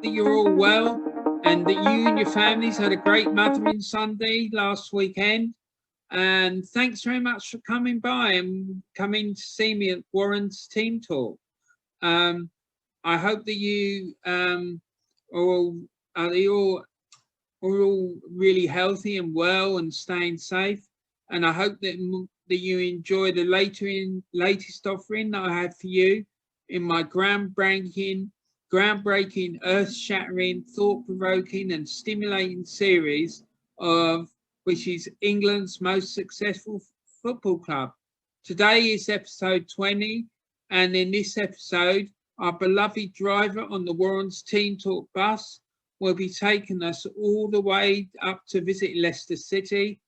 that you're all well and that you and your families had a great Mothering Sunday last weekend. And thanks very much for coming by and coming to see me at Warren's Team Talk. Um, I hope that you are all really healthy and well and staying safe. And I hope that you enjoy the latest offering that I had for you in my groundbreaking, earth-shattering, thought-provoking, and stimulating series of which is England's most successful football club. Today is episode 20, and in this episode, our beloved driver on the Warren's Team Talk bus will be taking us all the way up to visit Leicester City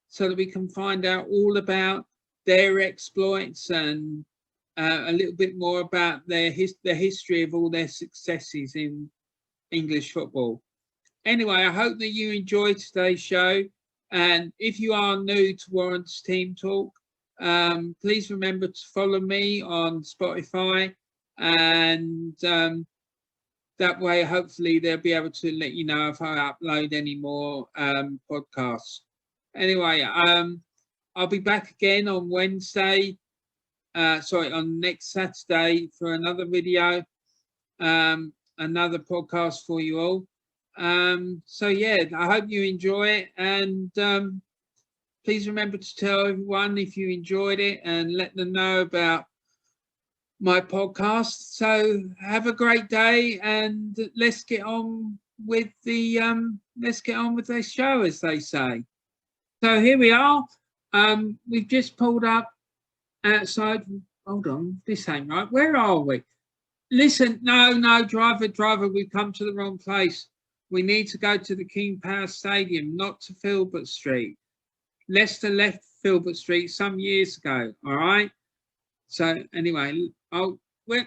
so that we can find out all about their exploits and a little bit more about the history of all their successes in English football. Anyway, I hope that you enjoyed today's show. And if you are new to Warren's Team Talk, please remember to follow me on Spotify, and that way, hopefully, they'll be able to let you know if I upload any more podcasts. Anyway, I'll be back again on Wednesday. On next Saturday for another video, another podcast for you all. So yeah, I hope you enjoy it, and please remember to tell everyone if you enjoyed it and let them know about my podcast. So have a great day, and let's get on with the show, as they say. So here we are. We've just pulled up outside. Hold on, this ain't right. Where are we? Listen, no, driver, we've come to the wrong place. We need to go to the King Power Stadium, not to Filbert Street. Leicester left Filbert Street some years ago, all right? So anyway, we're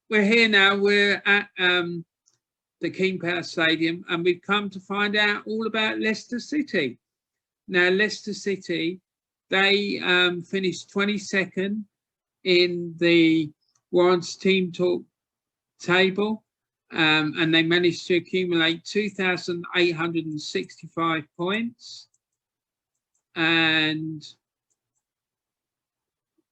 here now. We're at the King Power Stadium, and we've come to find out all about Leicester City. Now, Leicester City, they finished 22nd in the Warren's Team Talk table, and they managed to accumulate 2,865 points. And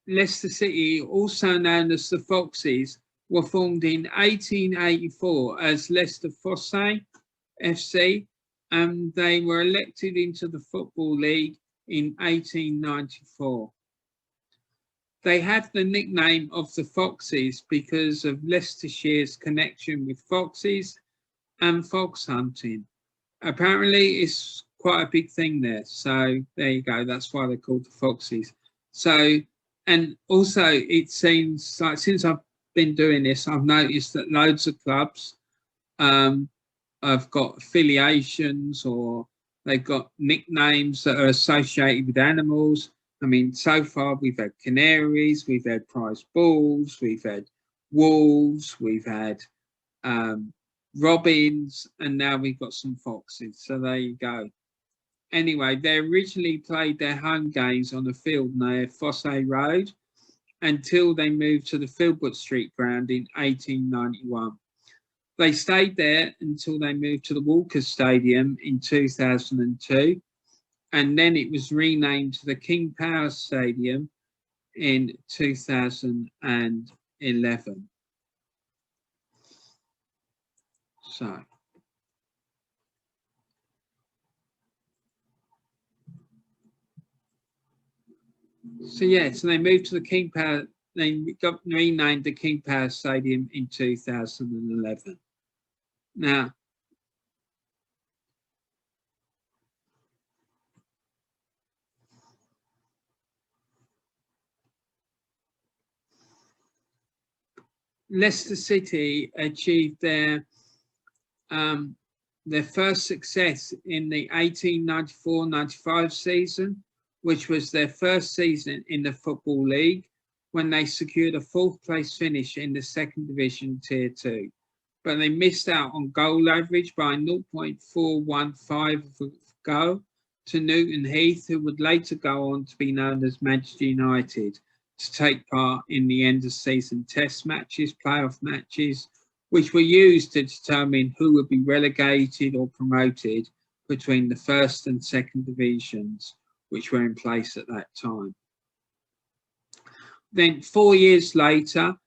Leicester City, also known as the Foxes, were formed in 1884 as Leicester Fosse FC, and they were elected into the Football League in 1894. They have the nickname of the Foxes because of Leicestershire's connection with foxes and fox hunting. Apparently, it's quite a big thing there. So there you go. That's why they're called the Foxes. So, and also it seems like since I've been doing this, I've noticed that loads of clubs have got affiliations, or they've got nicknames that are associated with animals. I mean, so far we've had canaries, we've had prize bulls, we've had wolves, we've had robins, and now we've got some foxes. So there you go. Anyway, they originally played their home games on a field near Fosse Road until they moved to the Filbert Street ground in 1891. They stayed there until they moved to the Walker Stadium in 2002. And then it was renamed to the King Power Stadium in 2011. So they moved to the King Power. They got renamed the King Power Stadium in 2011. Now, Leicester City achieved their first success in the 1894-95 season, which was their first season in the Football League, when they secured a fourth place finish in the second division Tier 2. But they missed out on goal average by 0.415 of a goal to Newton Heath, who would later go on to be known as Manchester United, to take part in the end of season test matches, playoff matches, which were used to determine who would be relegated or promoted between the first and second divisions, which were in place at that time. Then 4 years later,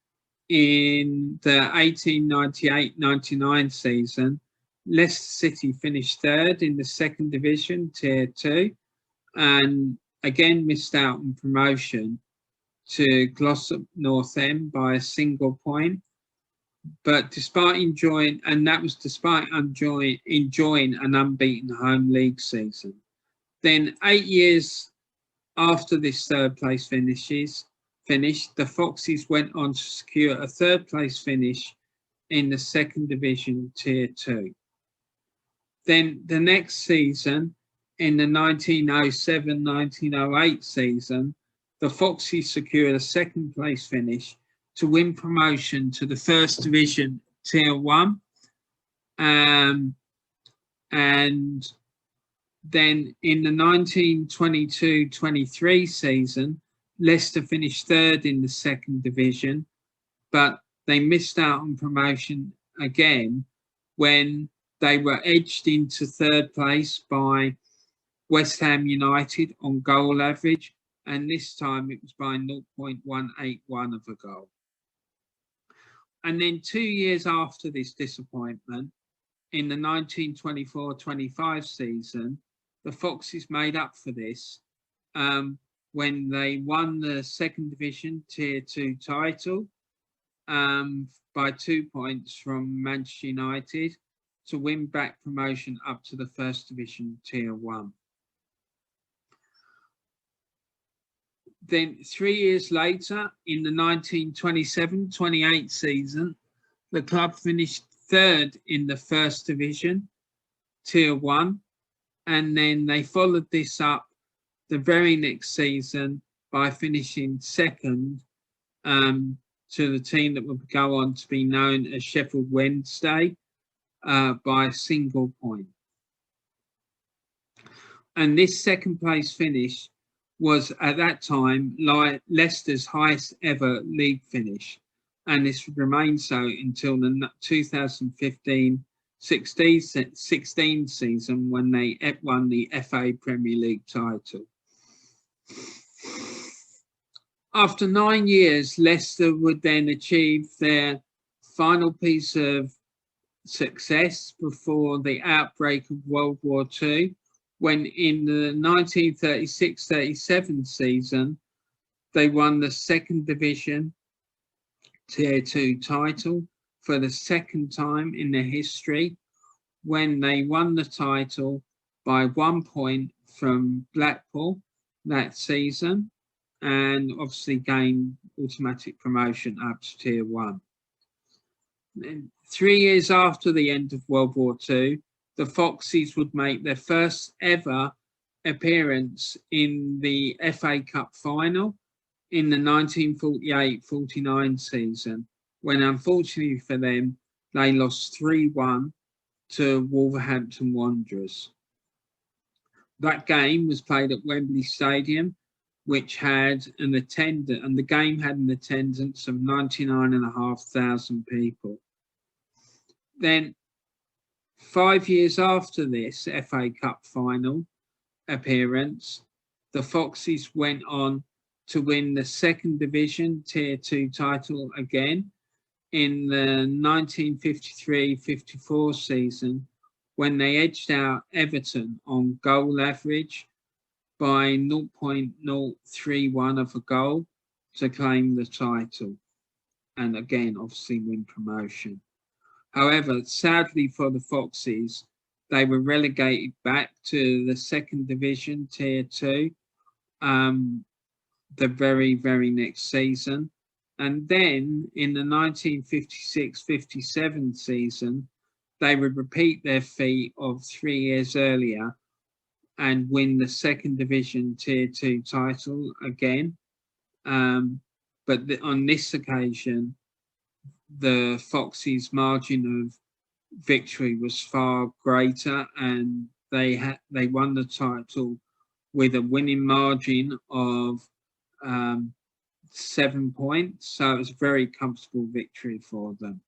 in the 1898-99 season, Leicester City finished third in the second division, Tier 2, and again missed out on promotion to Glossop North End by a single point. But despite enjoying an unbeaten home league season. Then 8 years after this third place finished, the Foxes went on to secure a third place finish in the second division, Tier 2. Then the next season, in the 1907-1908 season, the Foxes secured a second place finish to win promotion to the first division, Tier 1. And then in the 1922-23 season, Leicester finished third in the second division, but they missed out on promotion again when they were edged into third place by West Ham United on goal average, and this time it was by 0.181 of a goal. And then 2 years after this disappointment, in the 1924-25 season, the Foxes made up for this when they won the second division Tier 2 title by 2 points from Manchester United to win back promotion up to the first division Tier 1. Then 3 years later, in the 1927-28 season, the club finished third in the first division, Tier 1, and then they followed this up the very next season by finishing second to the team that would go on to be known as Sheffield Wednesday by a single point. And this second place finish was at that time Leicester's highest ever league finish, and this remained so until the 2015-16 season when they won the FA Premier League title. After 9 years, Leicester would then achieve their final piece of success before the outbreak of World War II, when in the 1936-37 season, they won the second division Tier 2 title for the second time in their history, when they won the title by 1 point from Blackpool that season, and obviously gained automatic promotion up to Tier 1. And 3 years after the end of World War II, the Foxes would make their first ever appearance in the FA Cup final in the 1948-49 season, when unfortunately for them, they lost 3-1 to Wolverhampton Wanderers. That game was played at Wembley Stadium, which had an attendance, and the game had an attendance of 99,500 people. Then 5 years after this FA Cup final appearance, the Foxes went on to win the second division Tier 2 title again in the 1953-54 season, when they edged out Everton on goal average by 0.031 of a goal to claim the title, and again obviously win promotion. However, sadly for the Foxes, they were relegated back to the second division Tier 2 the very, very next season. And then in the 1956-57 season, they would repeat their feat of 3 years earlier and win the second division Tier 2 title again. But on this occasion, the Foxes' margin of victory was far greater, and they won the title with a winning margin of 7 points. So it was a very comfortable victory for them.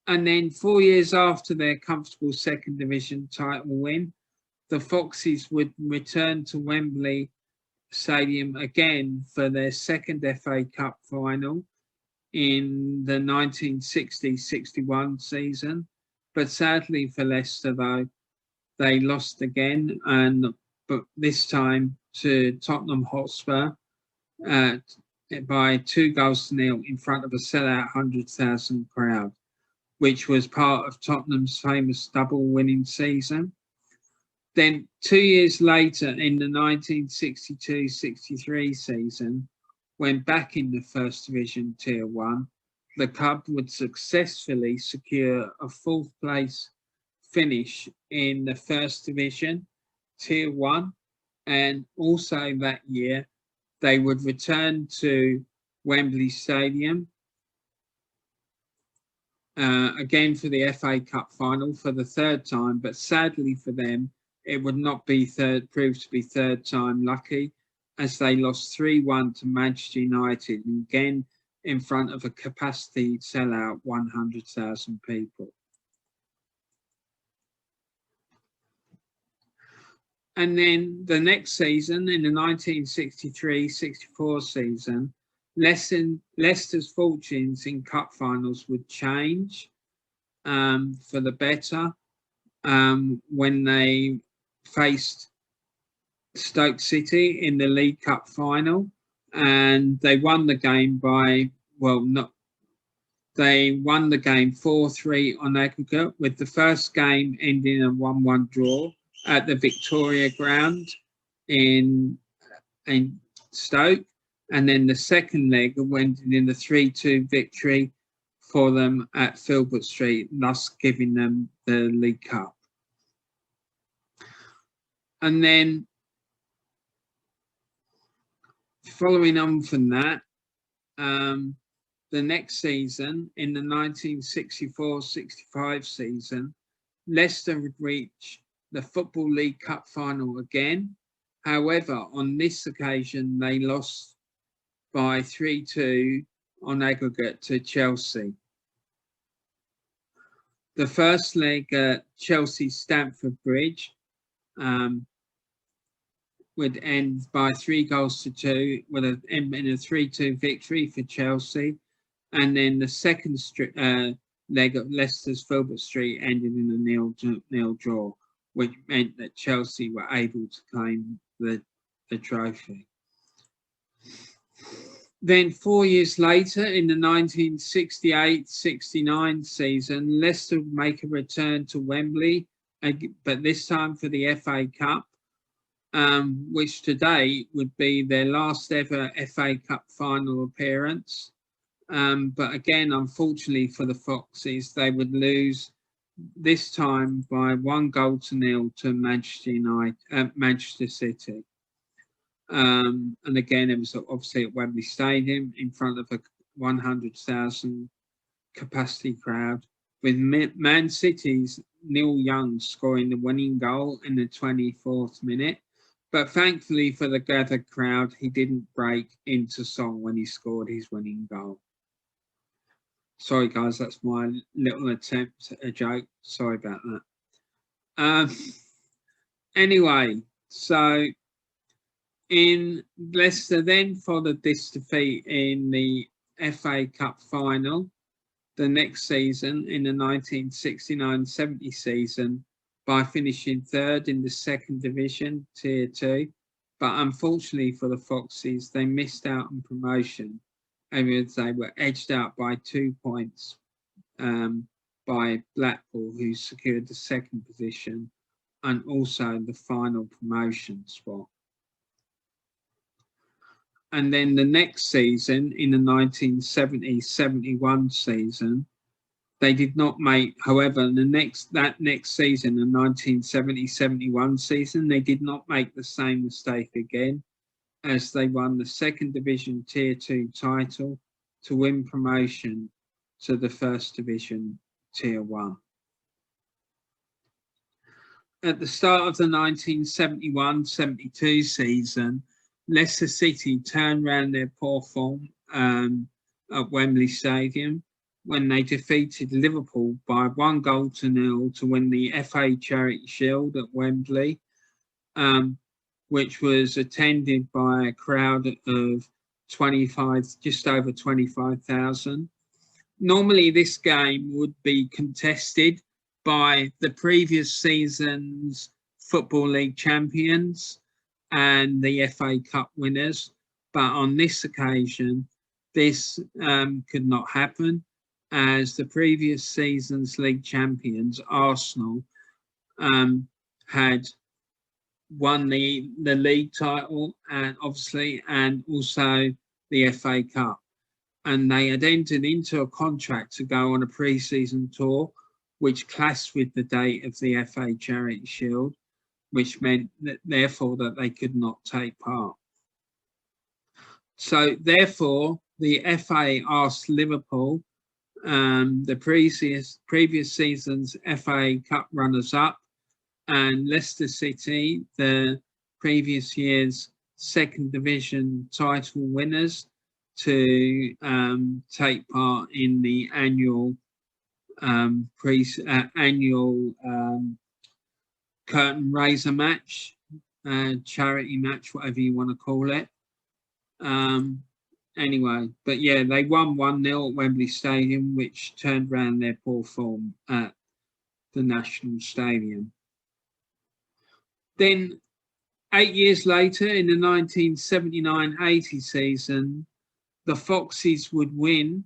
And then 4 years after their comfortable second division title win, the Foxes would return to Wembley Stadium again for their second FA Cup final in the 1960-61 season. But sadly for Leicester, though, they lost again, but this time to Tottenham Hotspur by 2-0 in front of a sellout 100,000 crowd, which was part of Tottenham's famous double winning season. Then 2 years later, in the 1962-63 season, when back in the First Division Tier 1, the club would successfully secure a fourth place finish in the First Division Tier 1. And also that year, they would return to Wembley Stadium again for the FA Cup final for the third time, but sadly for them, it would not be proved to be third time lucky, as they lost 3-1 to Manchester United, again in front of a capacity sellout 100,000 people. And then the next season, in the 1963-64 season, Leicester's fortunes in cup finals would change for the better when they faced Stoke City in the League Cup final, and they won the game they won the game 4-3 on aggregate, with the first game ending a 1-1 draw at the Victoria Ground in Stoke, and then the second leg went in the 3-2 victory for them at Filbert Street, thus giving them the League Cup. And then following on from that, the next season, in the 1964-65 season, Leicester would reach the Football League Cup final again. However, on this occasion, they lost by 3-2 on aggregate to Chelsea. The first leg at Chelsea Stamford Bridge would end by 3-2, with an end in a 3-2 victory for Chelsea. And then the second leg of Leicester's Filbert Street ended in a 0-0 draw, which meant that Chelsea were able to claim the trophy. Then 4 years later, in the 1968-69 season, Leicester would make a return to Wembley, but this time for the FA Cup, which today would be their last ever FA Cup final appearance. But again, unfortunately for the Foxes, they would lose this time by 1-0 to Manchester City. And again, it was obviously at Wembley Stadium in front of a 100,000 capacity crowd, with Man City's Neil Young scoring the winning goal in the 24th minute. But thankfully for the gathered crowd, he didn't break into song when he scored his winning goal. Sorry, guys, that's my little attempt at a joke. Sorry about that. Anyway, so in Leicester then followed this defeat in the FA Cup final the next season, in the 1969-70 season, by finishing third in the second division, Tier 2. But unfortunately for the Foxes, they missed out on promotion, as they were edged out by 2 points by Blackpool, who secured the second position and also the final promotion spot. And then the next season, in the 1970-71 season, they did not make, however, that next season, the 1970-71 season, they did not make the same mistake again, as they won the second division Tier 2 title to win promotion to the first division Tier 1. At the start of the 1971-72 season, Leicester City turned around their poor form at Wembley Stadium, when they defeated Liverpool by 1-0 to win the FA Charity Shield at Wembley, which was attended by a crowd of just over 25,000. Normally, this game would be contested by the previous season's Football League champions and the FA Cup winners, but on this occasion, this could not happen, as the previous season's league champions, Arsenal, had won the league title and obviously, and also the FA Cup. And they had entered into a contract to go on a pre-season tour, which clashed with the date of the FA Charity Shield, which meant that therefore that they could not take part. So therefore, the FA asked Liverpool, the previous season's FA Cup runners-up, and Leicester City, the previous year's second division title winners, to take part in the annual curtain raiser match, charity match, whatever you want to call it. Anyway, but yeah, they won 1-0 at Wembley Stadium, which turned around their poor form at the National Stadium. Then 8 years later, in the 1979-80 season, the Foxes would win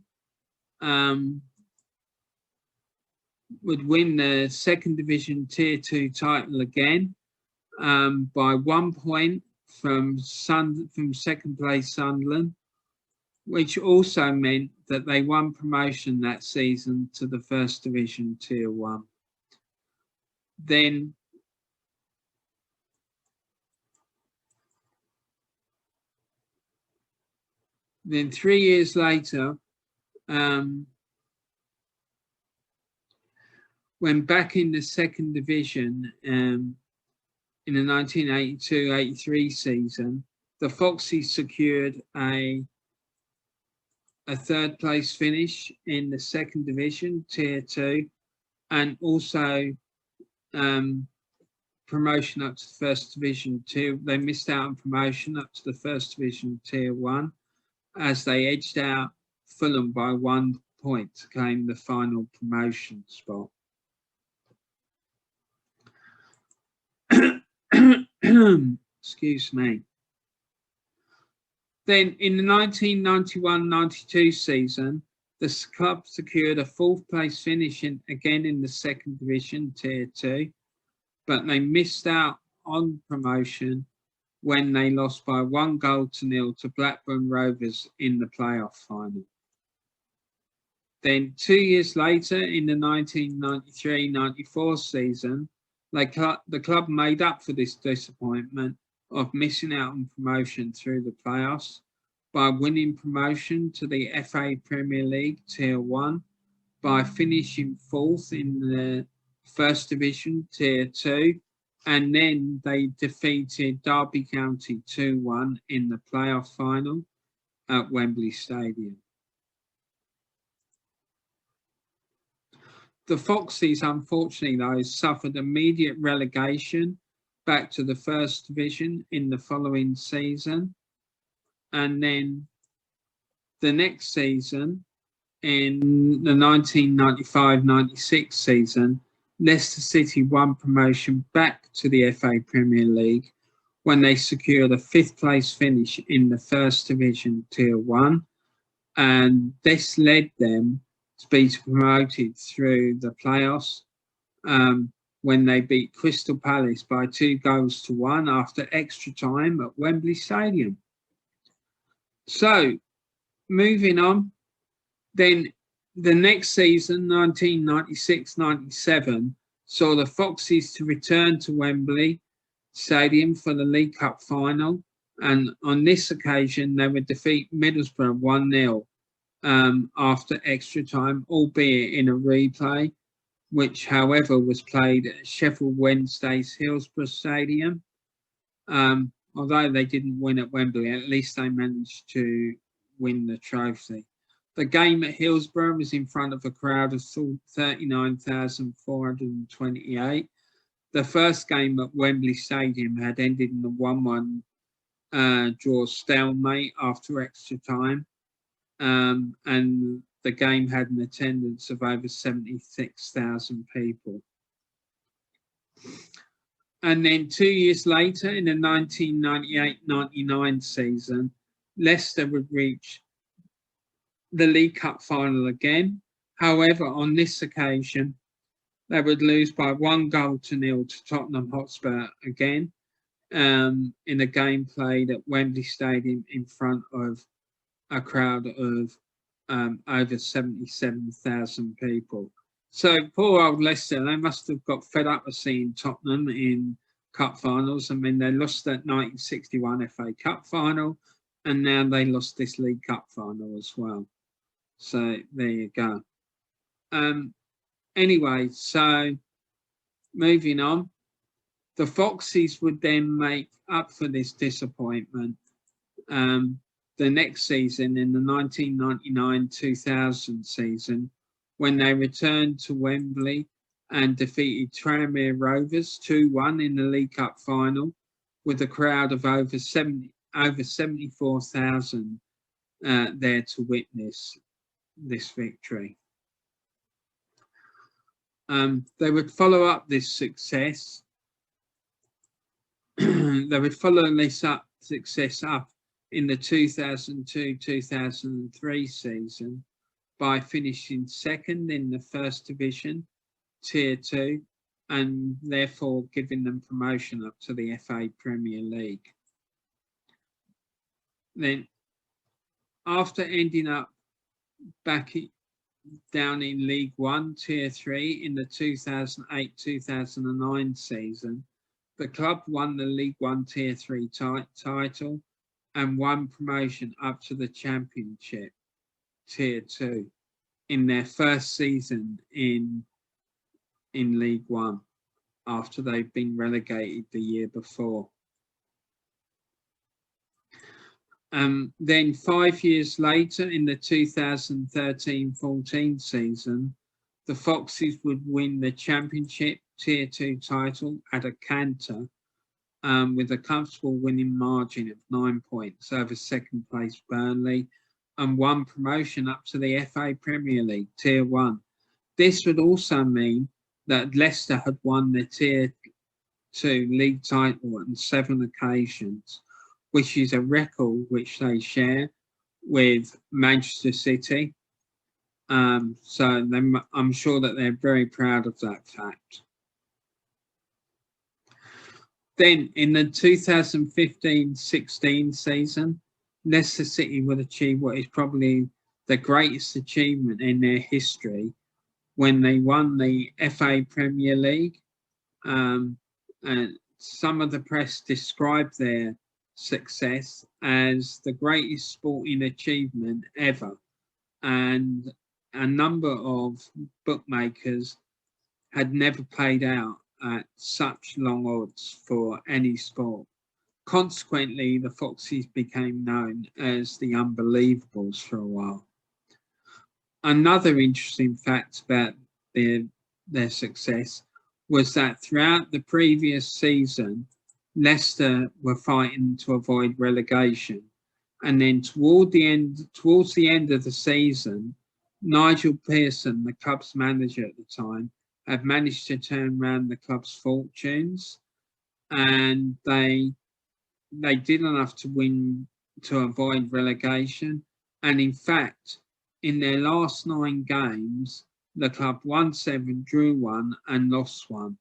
the second division Tier 2 title again, by 1 point from second place Sunderland, which also meant that they won promotion that season to the first division Tier 1. Then 3 years later, when back in the second division, in the 1982-83 season, the Foxes secured a third place finish in the second division, Tier 2, and also promotion up to the first division 2. They missed out on promotion up to the first division Tier 1, as they edged out Fulham by 1 point to claim the final promotion spot. Excuse me. Then in the 1991-92 season, the club secured a fourth place finish again in the second division, Tier 2, but they missed out on promotion when they lost by 1-0 to Blackburn Rovers in the playoff final. Then 2 years later, in the 1993-94 season, the club made up for this disappointment of missing out on promotion through the playoffs by winning promotion to the FA Premier League Tier 1 by finishing fourth in the first division Tier 2, and then they defeated Derby County 2-1 in the playoff final at Wembley Stadium. The Foxes, unfortunately, though, suffered immediate relegation back to the first division in the following season. And then the next season, in the 1995-96 season, Leicester City won promotion back to the FA Premier League when they secured a fifth place finish in the first division Tier 1. And this led them to be promoted through the playoffs when they beat Crystal Palace by 2-1 after extra time at Wembley Stadium. So, moving on, then the next season, 1996-97, saw the Foxes to return to Wembley Stadium for the League Cup final, and on this occasion they would defeat Middlesbrough 1-0 after extra time, albeit in a replay, which however was played at Sheffield Wednesday's Hillsborough Stadium. Although they didn't win at Wembley, at least they managed to win the trophy. The game at Hillsborough was in front of a crowd of 39,428. The first game at Wembley Stadium had ended in a 1-1 draw stalemate after extra time, and the game had an attendance of over 76,000 people. And then 2 years later, in the 1998-99 season, Leicester would reach the League Cup final again. However, on this occasion, they would lose by 1-0 to Tottenham Hotspur again, in a game played at Wembley Stadium in front of a crowd of over 77,000 people. So poor old Leicester, they must have got fed up of seeing Tottenham in cup finals. I mean, they lost that 1961 FA Cup final, and now they lost this League Cup final as well. So there you go. Anyway, so moving on, the Foxes would then make up for this disappointment the next season, in the 1999-2000 season, when they returned to Wembley and defeated Tranmere Rovers 2-1 in the League Cup final, with a crowd of over 74,000 there to witness this victory. They would follow up this success. They would follow this success up in the 2002-2003 season by finishing second in the First Division, Tier 2, and therefore giving them promotion up to the FA Premier League. Then, after ending up back down in League 1, Tier 3 in the 2008-2009 season, the club won the League 1 Tier 3 title and won promotion up to the Championship Tier 2 in their first season in League 1, after they've been relegated the year before. Then 5 years later, in the 2013-14 season, the Foxes would win the Championship Tier 2 title at a canter, with a comfortable winning margin of 9 points over second place Burnley, and won promotion up to the FA Premier League Tier 1. This would also mean that Leicester had won the Tier 2 league title on 7 occasions, which is a record which they share with Manchester City. So I'm sure that they're very proud of that fact. Then in the 2015-16 season, Leicester City would achieve what is probably the greatest achievement in their history, when they won the FA Premier League. And some of the press described their success as the greatest sporting achievement ever, and a number of bookmakers had never paid out at such long odds for any sport. Consequently, the Foxes became known as the Unbelievables for a while. Another interesting fact about their success was that throughout the previous season, Leicester were fighting to avoid relegation, and then towards the end of the season, Nigel Pearson, the club's manager at the time, had managed to turn around the club's fortunes, and they did enough to win to avoid relegation. And in fact, in their last 9 games, the club won 7, drew 1, and lost 1.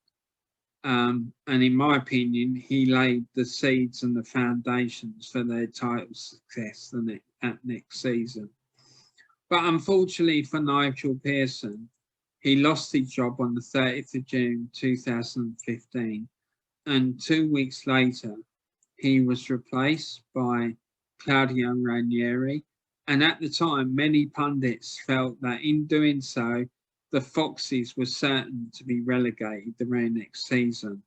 And in my opinion, he laid the seeds and the foundations for their title success that next season. But unfortunately for Nigel Pearson, he lost his job on the 30th of June 2015, and 2 weeks later, he was replaced by Claudio Ranieri. And at the time, many pundits felt that in doing so, the Foxes were certain to be relegated the very next season.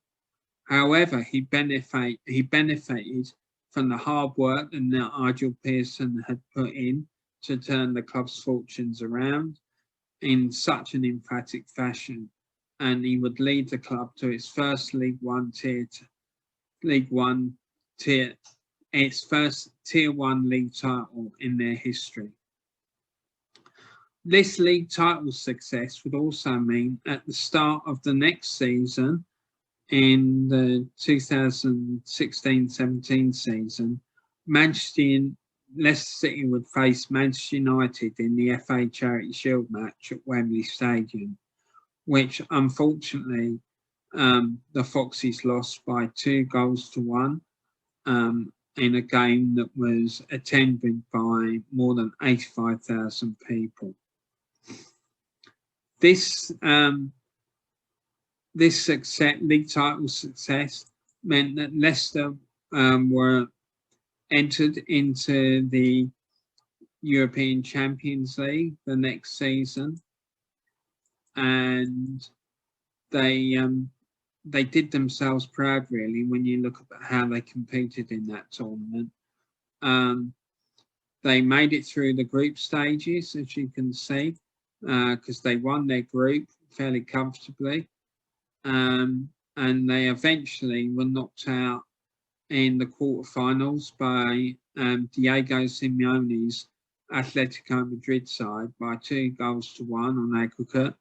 However, he benefited from the hard work that Nigel Pearson had put in to turn the club's fortunes around in such an emphatic fashion, and he would lead the club to its first its first Tier 1 league title in their history. This league title success would also mean at the start of the next season, in the 2016-17 season, Leicester City would face Manchester United in the FA Charity Shield match at Wembley Stadium, which unfortunately the Foxes lost by 2-1 in a game that was attended by more than 85,000 people. This league title success meant that Leicester were entered into the European Champions League the next season, and they did themselves proud, really, when you look at how they competed in that tournament. They made it through the group stages, as you can see, because they won their group fairly comfortably. And they eventually were knocked out in the quarterfinals by Diego Simeone's Atletico Madrid side by 2-1 on aggregate.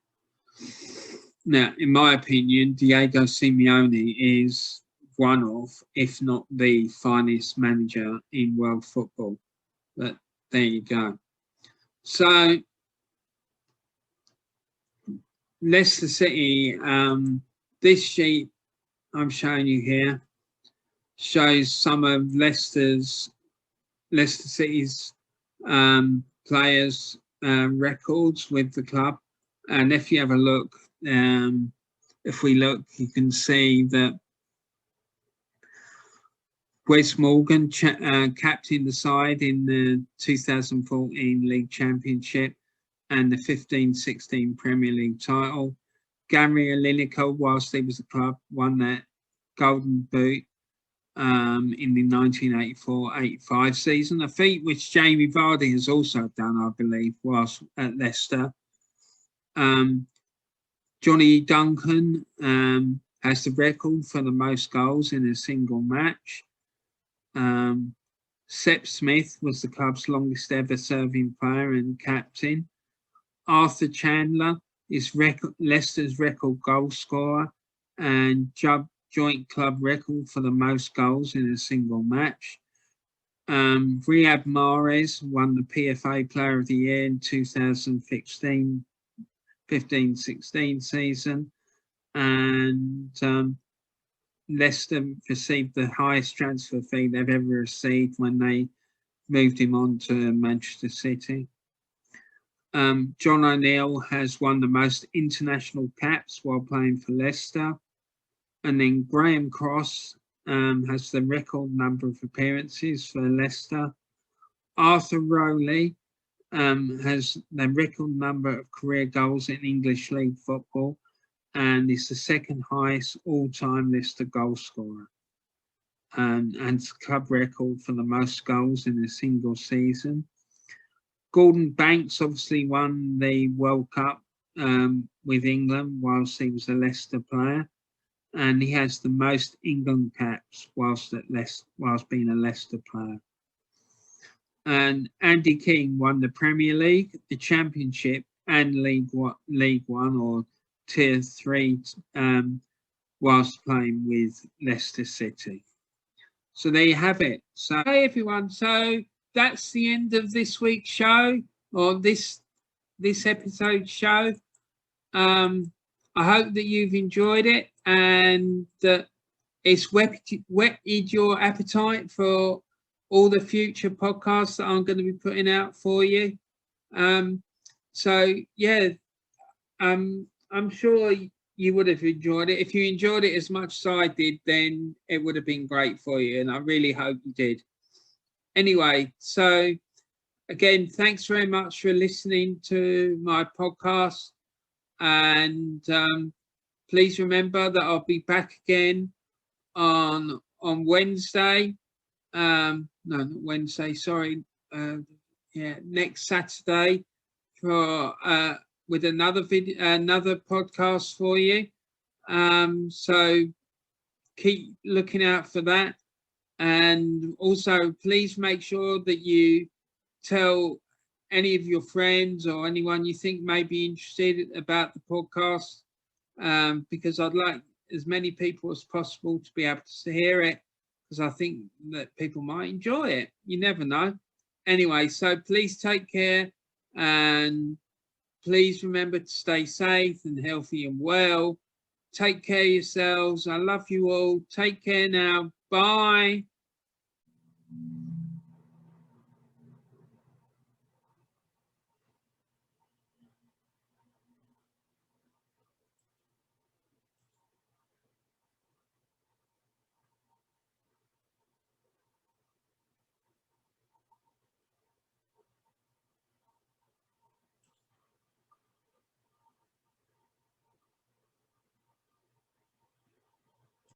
Now, in my opinion, Diego Simeone is one of, if not the finest manager in world football. But there you go. So, Leicester City, this sheet I'm showing you here shows some of Leicester City's players' records with the club. And if you have a look, if we look, you can see that Wes Morgan captained the side in the 2014 League Championship and the 15-16 Premier League title. Gary Lineker, whilst he was at the club, won that Golden Boot in the 1984-85 season, a feat which Jamie Vardy has also done, I believe, whilst at Leicester. Johnny Duncan has the record for the most goals in a single match. Sepp Smith was the club's longest ever serving player and captain. Arthur Chandler is Leicester's record goal scorer and joint club record for the most goals in a single match. Riyad Mahrez won the PFA Player of the Year in 2015-16 season, and Leicester received the highest transfer fee they've ever received when they moved him on to Manchester City. John O'Neill has won the most international caps while playing for Leicester. And then Graham Cross has the record number of appearances for Leicester. Arthur Rowley has the record number of career goals in English League football and is the second highest all-time Leicester goal scorer. And it's club record for the most goals in a single season. Gordon Banks obviously won the World Cup with England whilst he was a Leicester player, and he has the most England caps whilst being a Leicester player. And Andy King won the Premier League, the Championship, and League One or Tier 3 whilst playing with Leicester City. So there you have it. So hey everyone, so that's the end of this week's show, or this episode's show. I hope that you've enjoyed it and that it's whetted your appetite for all the future podcasts that I'm going to be putting out for you. So yeah, I'm sure you would have enjoyed it. If you enjoyed it as much as I did, then it would have been great for you, and I really hope you did. Anyway, so again, thanks very much for listening to my podcast, and please remember that I'll be back again on Wednesday. No, not Wednesday, sorry. next Saturday for with another video, another podcast for you. So keep looking out for that. And also, please make sure that you tell any of your friends or anyone you think may be interested about the podcast, because I'd like as many people as possible to be able to hear it, because I think that people might enjoy it. You never know. Anyway, so please take care, and please remember to stay safe and healthy and well. Take care of yourselves. I love you all. Take care now. Bye.